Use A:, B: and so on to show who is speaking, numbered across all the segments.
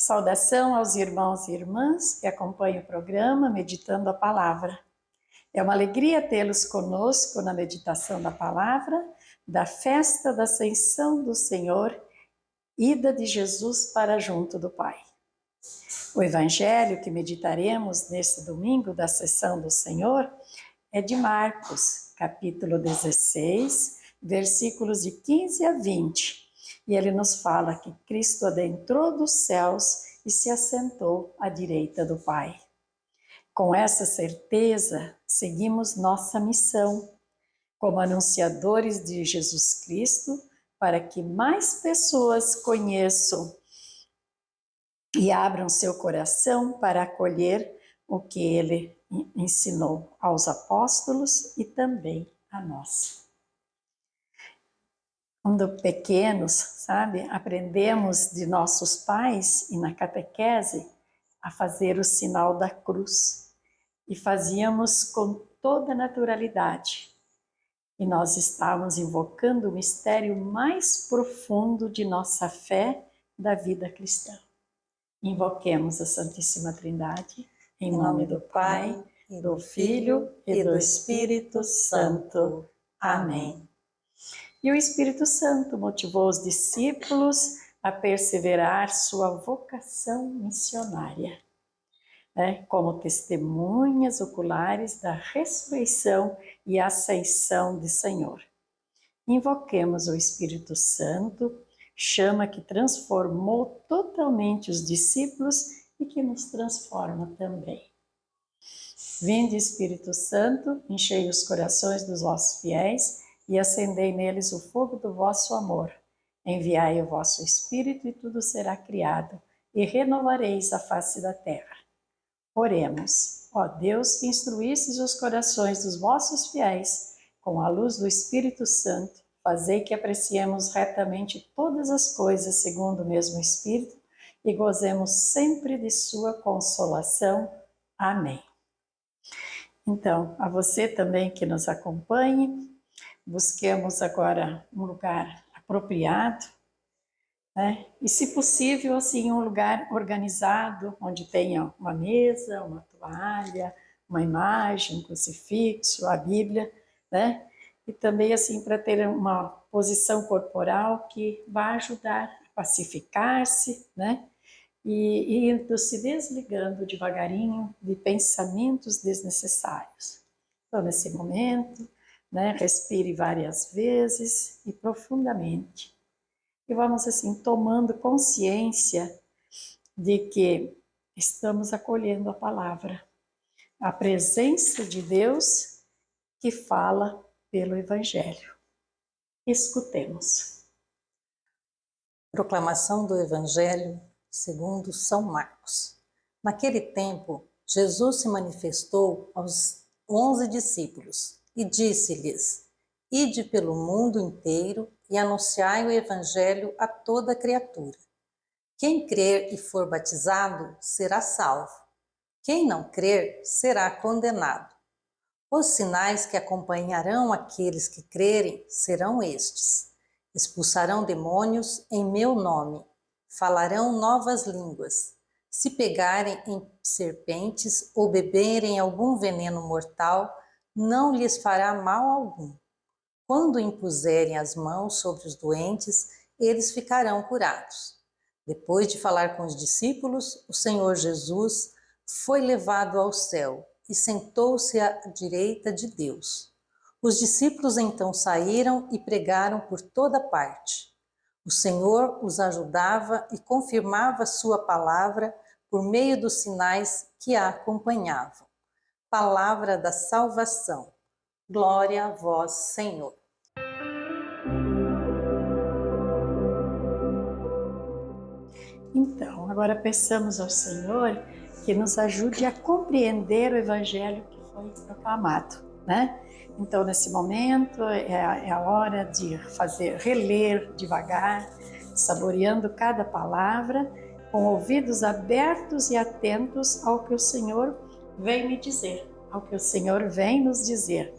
A: Saudação aos irmãos e irmãs que acompanham o programa Meditando a Palavra. É uma alegria tê-los conosco na meditação da palavra, da festa da Ascensão do Senhor, ida de Jesus para junto do Pai. O evangelho que meditaremos neste domingo da Ascensão do Senhor é de Marcos, capítulo 16, versículos de 15 a 20. E ele nos fala que Cristo adentrou dos céus e se assentou à direita do Pai. Com essa certeza, seguimos nossa missão como anunciadores de Jesus Cristo, para que mais pessoas conheçam e abram seu coração para acolher o que ele ensinou aos apóstolos e também a nós. Quando pequenos, sabe, aprendemos de nossos pais e na catequese a fazer o sinal da cruz e fazíamos com toda naturalidade. E nós estávamos invocando o mistério mais profundo de nossa fé da vida cristã. Invoquemos a Santíssima Trindade, em nome do Pai, do Filho e do Espírito Santo. Amém. E o Espírito Santo motivou os discípulos a perseverar sua vocação missionária, como testemunhas oculares da ressurreição e ascensão do Senhor. Invoquemos o Espírito Santo, chama que transformou totalmente os discípulos e que nos transforma também. Vinde, Espírito Santo, enchei os corações dos vossos fiéis e acendei neles o fogo do vosso amor. Enviai o vosso Espírito e tudo será criado, e renovareis a face da terra. Oremos. Ó Deus, que instruístes os corações dos vossos fiéis com a luz do Espírito Santo, fazei que apreciemos retamente todas as coisas segundo o mesmo Espírito e gozemos sempre de sua consolação. Amém. Então, a você também que nos acompanhe, busquemos agora um lugar apropriado, e se possível, assim, um lugar organizado, onde tenha uma mesa, uma toalha, uma imagem, um crucifixo, a Bíblia, e também, assim, para ter uma posição corporal que vai ajudar a pacificar-se, e indo se desligando devagarinho de pensamentos desnecessários. Então, nesse momento, respire várias vezes e profundamente. E vamos assim tomando consciência de que estamos acolhendo a palavra, a presença de Deus que fala pelo Evangelho. Escutemos.
B: Proclamação do Evangelho segundo São Marcos. Naquele tempo, Jesus se manifestou aos 11 discípulos e disse-lhes: Ide pelo mundo inteiro e anunciai o Evangelho a toda criatura. Quem crer e for batizado será salvo. Quem não crer será condenado. Os sinais que acompanharão aqueles que crerem serão estes: expulsarão demônios em meu nome, falarão novas línguas. Se pegarem em serpentes ou beberem algum veneno mortal, não lhes fará mal algum. Quando impuserem as mãos sobre os doentes, eles ficarão curados. Depois de falar com os discípulos, o Senhor Jesus foi levado ao céu e sentou-se à direita de Deus. Os discípulos então saíram e pregaram por toda parte. O Senhor os ajudava e confirmava sua palavra por meio dos sinais que a acompanhavam. Palavra da salvação. Glória a vós, Senhor.
A: Então, agora peçamos ao Senhor que nos ajude a compreender o Evangelho que foi proclamado, Então, nesse momento, é a hora de reler devagar, saboreando cada palavra, com ouvidos abertos e atentos ao que o Senhor vem me dizer, ao que o Senhor vem nos dizer,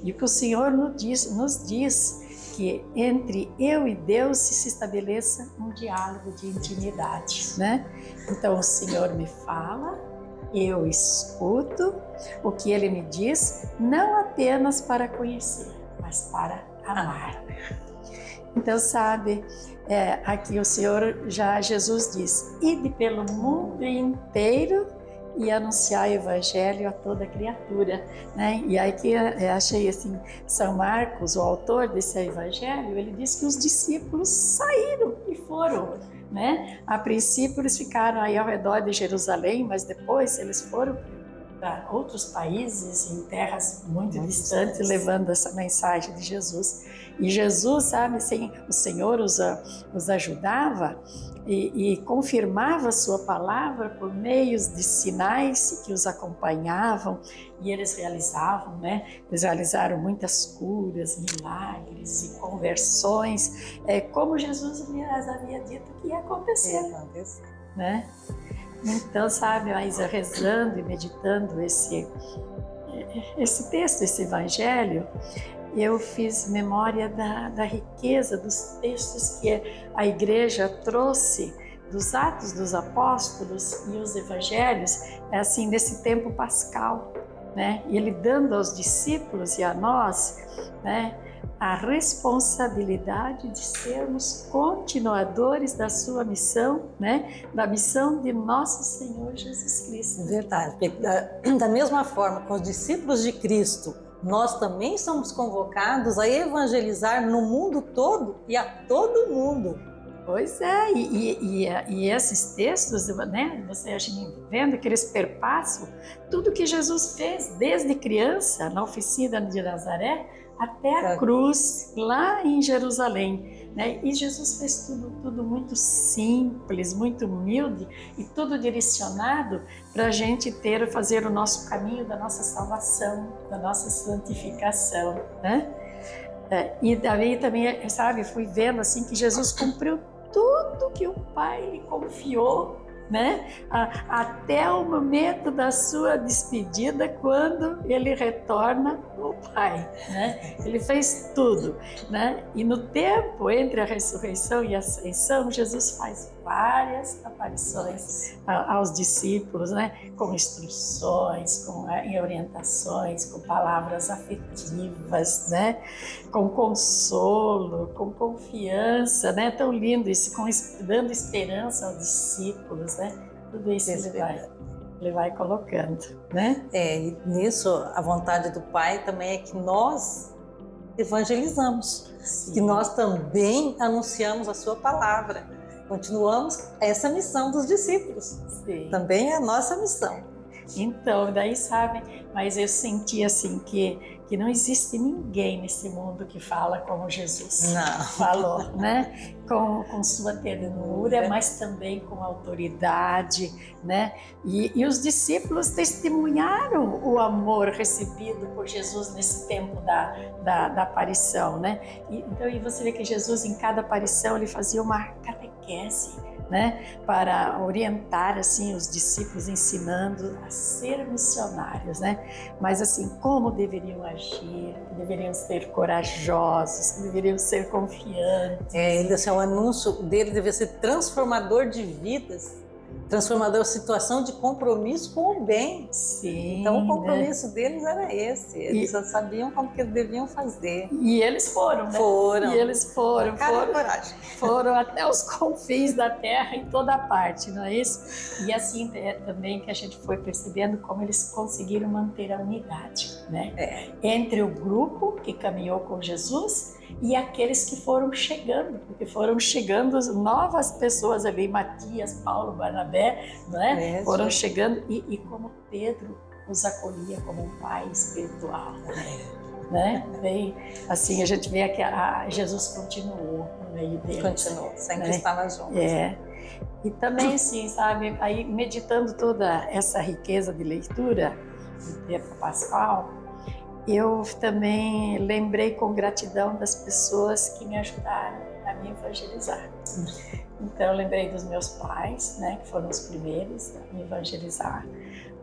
A: E o que o Senhor nos diz que entre eu e Deus se estabeleça um diálogo de intimidade, né? Então o Senhor me fala, eu escuto o que Ele me diz, não apenas para conhecer, mas para amar. Então, sabe, aqui o Senhor, Jesus diz, ide pelo mundo inteiro e anunciar o Evangelho a toda criatura, né? E aí que eu achei assim, São Marcos, o autor desse Evangelho, ele diz que os discípulos saíram e foram, né? A princípio eles ficaram aí ao redor de Jerusalém, mas depois eles foram para outros países, em terras muito distantes, levando essa mensagem de Jesus. E Jesus, sabe, assim, o Senhor os ajudava e confirmava a sua palavra por meios de sinais que os acompanhavam e eles realizavam, né? Eles realizaram muitas curas, milagres e conversões, como Jesus lhes havia dito que ia acontecer, né? Então, sabe, mas rezando e meditando esse texto, esse evangelho, eu fiz memória da riqueza dos textos que a igreja trouxe dos Atos dos Apóstolos e os evangelhos, assim, nesse tempo pascal, né? E ele dando aos discípulos e a nós, né, a responsabilidade de sermos continuadores da sua missão, né? Da missão de nosso Senhor Jesus Cristo.
B: Verdade, porque da mesma forma que os discípulos de Cristo, nós também somos convocados a evangelizar no mundo todo e a todo mundo.
A: Pois é, e esses textos, né, você vendo que eles perpassam tudo que Jesus fez desde criança, na oficina de Nazaré, até a cruz, lá em Jerusalém, né? E Jesus fez tudo muito simples, muito humilde e tudo direcionado para a gente fazer o nosso caminho da nossa salvação, da nossa santificação, né? E daí também, sabe, fui vendo assim que Jesus cumpriu tudo que o Pai lhe confiou, né? Até o momento da sua despedida, quando ele retorna ao Pai, né? Ele fez tudo, né? E no tempo entre a ressurreição e a ascensão, Jesus faz várias aparições aos discípulos, né? Com instruções, em orientações, com palavras afetivas, né? Com consolo, com confiança, né? Tão lindo isso, dando esperança aos discípulos, né? Tudo isso ele vai colocando, né?
B: E nisso a vontade do Pai também é que nós evangelizamos, Sim. Que nós também anunciamos a sua palavra. Continuamos essa missão dos discípulos. Sim. Também é a nossa missão.
A: Então, daí sabe, mas eu senti assim que não existe ninguém nesse mundo que fala como Jesus falou, né? Com sua ternura, mas também com autoridade, né? E os discípulos testemunharam o amor recebido por Jesus nesse tempo da aparição, né? Então, você vê que Jesus, em cada aparição, ele fazia uma catequese, né, para orientar assim os discípulos, ensinando a ser missionários, né? Mas assim, como deveriam agir, que deveriam ser corajosos, que deveriam ser confiantes.
B: O anúncio dele deve ser transformador de vidas, transformador de situação de compromisso com o bem.
A: Sim,
B: então o compromisso deles era esse, eles já sabiam como que eles deviam fazer.
A: E eles foram, né?
B: Foram.
A: E eles foram.
B: Coragem.
A: Foram até os confins da terra, em toda parte, não é isso? E assim também que a gente foi percebendo como eles conseguiram manter a unidade, né? Entre o grupo que caminhou com Jesus e aqueles que foram chegando, porque foram chegando novas pessoas ali, Matias, Paulo, Barnabé, né? Foram chegando e como Pedro os acolhia como um pai espiritual, né? Bem, assim, a gente vê que Jesus continuou no meio deles.
B: Continuou, sempre estava junto.
A: E também, assim, sabe, aí meditando toda essa riqueza de leitura do tempo pascal, eu também lembrei com gratidão das pessoas que me ajudaram a me evangelizar. Então, eu lembrei dos meus pais, né, que foram os primeiros a me evangelizar.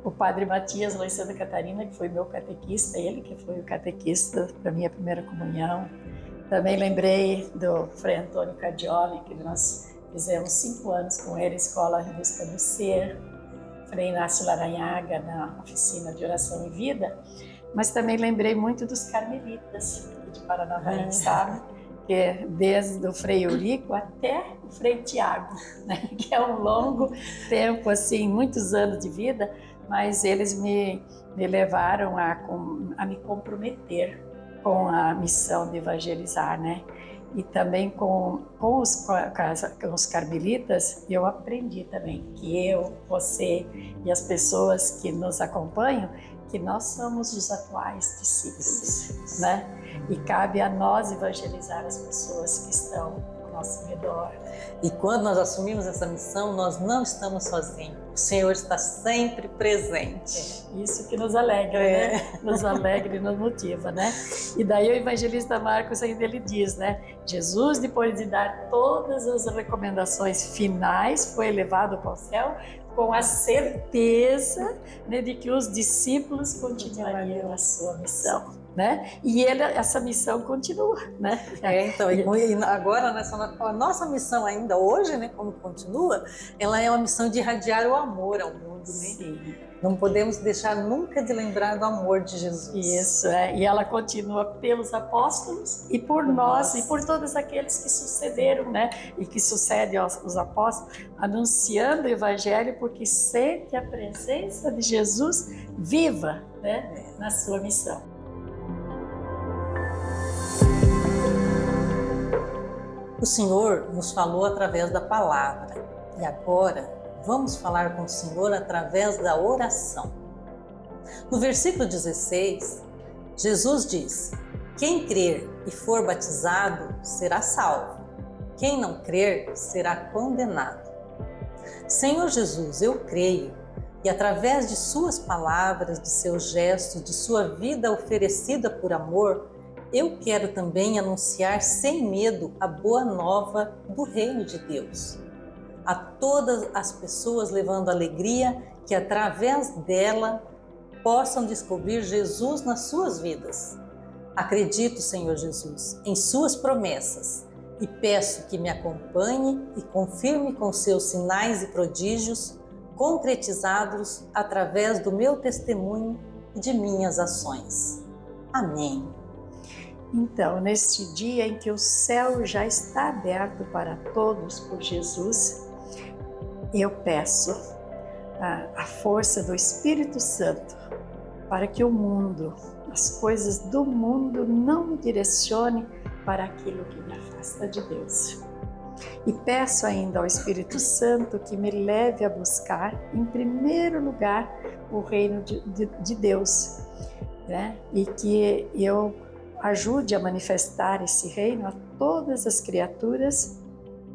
A: O padre Matias lá em Santa Catarina, que foi meu catequista, ele que foi o catequista para minha primeira comunhão. Também lembrei do Frei Antônio Cardioli, que nós fizemos 5 anos com ele, Escola em Busca do Ser, Frei Inácio Laranhaga na oficina de oração e vida, mas também lembrei muito dos carmelitas de Paranavaí, sabe? Que é desde o Frei Eurico até o Frei Tiago, né? Que é um longo tempo, assim, muitos anos de vida, mas eles me levaram a me comprometer com a missão de evangelizar, né? E também com os carmelitas, eu aprendi também que eu, você e as pessoas que nos acompanham, que nós somos os atuais discípulos, né? E cabe a nós evangelizar as pessoas que estão ao nosso redor.
B: E quando nós assumimos essa missão, nós não estamos sozinhos. O Senhor está sempre presente.
A: Isso que nos alegra, né? Nos alegra e nos motiva, né? E daí o evangelista Marcos ainda ele diz, né? Jesus, depois de dar todas as recomendações finais, foi elevado para o céu com a certeza, né, de que os discípulos continuariam a sua missão, né? E essa missão continua, né?
B: Então, e agora a nossa missão ainda hoje, né, como continua, ela é uma missão de irradiar o amor ao mundo, né?
A: Sim.
B: Não podemos deixar nunca de lembrar do amor de Jesus.
A: Isso, e ela continua pelos apóstolos e por nós e por todos aqueles que sucederam, né? E que sucedem aos apóstolos, anunciando o evangelho, porque sente a presença de Jesus viva, né? Na sua missão.
B: O Senhor nos falou através da palavra e agora vamos falar com o Senhor através da oração. No versículo 16, Jesus diz: quem crer e for batizado será salvo, quem não crer será condenado. Senhor Jesus, eu creio e através de suas palavras, de seus gestos, de sua vida oferecida por amor, eu quero também anunciar sem medo a boa nova do reino de Deus. A todas as pessoas levando alegria que através dela possam descobrir Jesus nas suas vidas. Acredito, Senhor Jesus, em suas promessas e peço que me acompanhe e confirme com seus sinais e prodígios concretizados através do meu testemunho e de minhas ações. Amém.
A: Então, neste dia em que o céu já está aberto para todos por Jesus, eu peço a força do Espírito Santo para que o mundo, as coisas do mundo não me direcione para aquilo que me afasta de Deus. E peço ainda ao Espírito Santo que me leve a buscar, em primeiro lugar, o reino de Deus, né? E que eu ajude a manifestar esse reino a todas as criaturas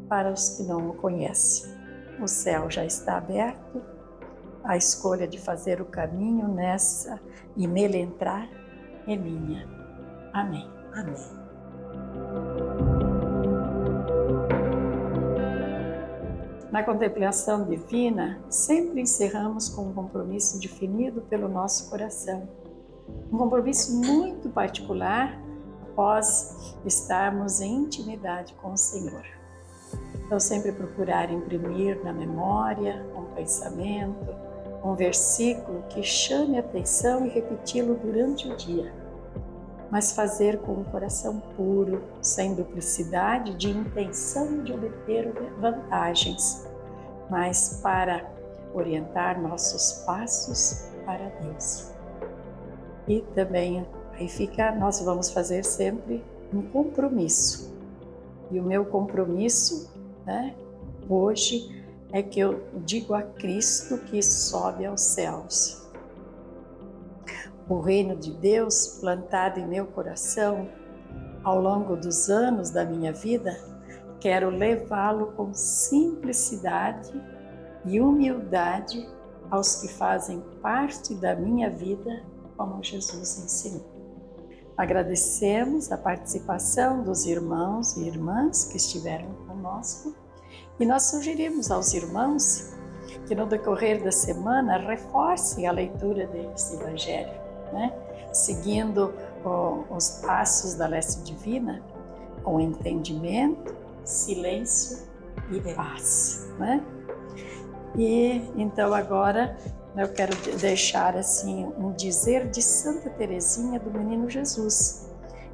A: para os que não o conhecem. O céu já está aberto, a escolha de fazer o caminho nessa e nele entrar é minha. Amém.
B: Amém.
A: Na contemplação divina, sempre encerramos com um compromisso definido pelo nosso coração. Um compromisso muito particular após estarmos em intimidade com o Senhor. Então, sempre procurar imprimir na memória um pensamento, um versículo que chame a atenção e repeti-lo durante o dia, mas fazer com um coração puro, sem duplicidade de intenção de obter vantagens, mas para orientar nossos passos para Deus. E também aí nós vamos fazer sempre um compromisso. E o meu compromisso, né, hoje é que eu digo a Cristo que sobe aos céus. O reino de Deus plantado em meu coração ao longo dos anos da minha vida, quero levá-lo com simplicidade e humildade aos que fazem parte da minha vida, como Jesus ensinou. Agradecemos a participação dos irmãos e irmãs que estiveram conosco e nós sugerimos aos irmãos que no decorrer da semana reforcem a leitura desse Evangelho, né? Seguindo os passos da Leste Divina, com entendimento, silêncio e paz, né? E então agora eu quero deixar assim um dizer de Santa Teresinha do Menino Jesus,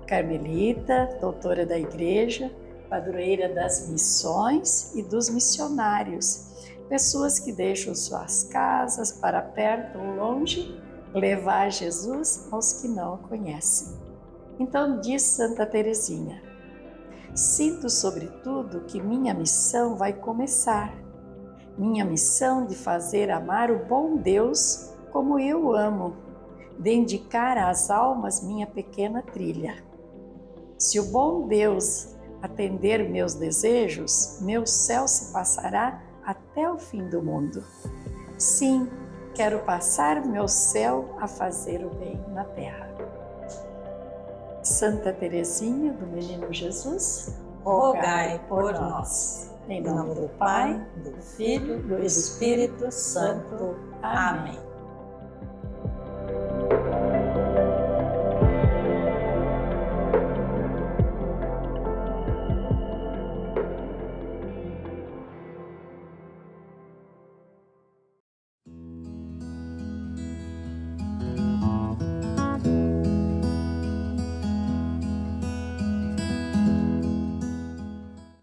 A: carmelita, doutora da Igreja, padroeira das missões e dos missionários, pessoas que deixam suas casas para perto ou longe levar Jesus aos que não o conhecem. Então diz Santa Teresinha: sinto sobretudo que minha missão vai começar. Minha missão de fazer amar o bom Deus como eu amo, de indicar às almas minha pequena trilha. Se o bom Deus atender meus desejos, meu céu se passará até o fim do mundo. Sim, quero passar meu céu a fazer o bem na terra. Santa Teresinha do Menino Jesus,
B: rogai por nós.
A: Em nome do Pai, do Filho e do Espírito Santo. Amém.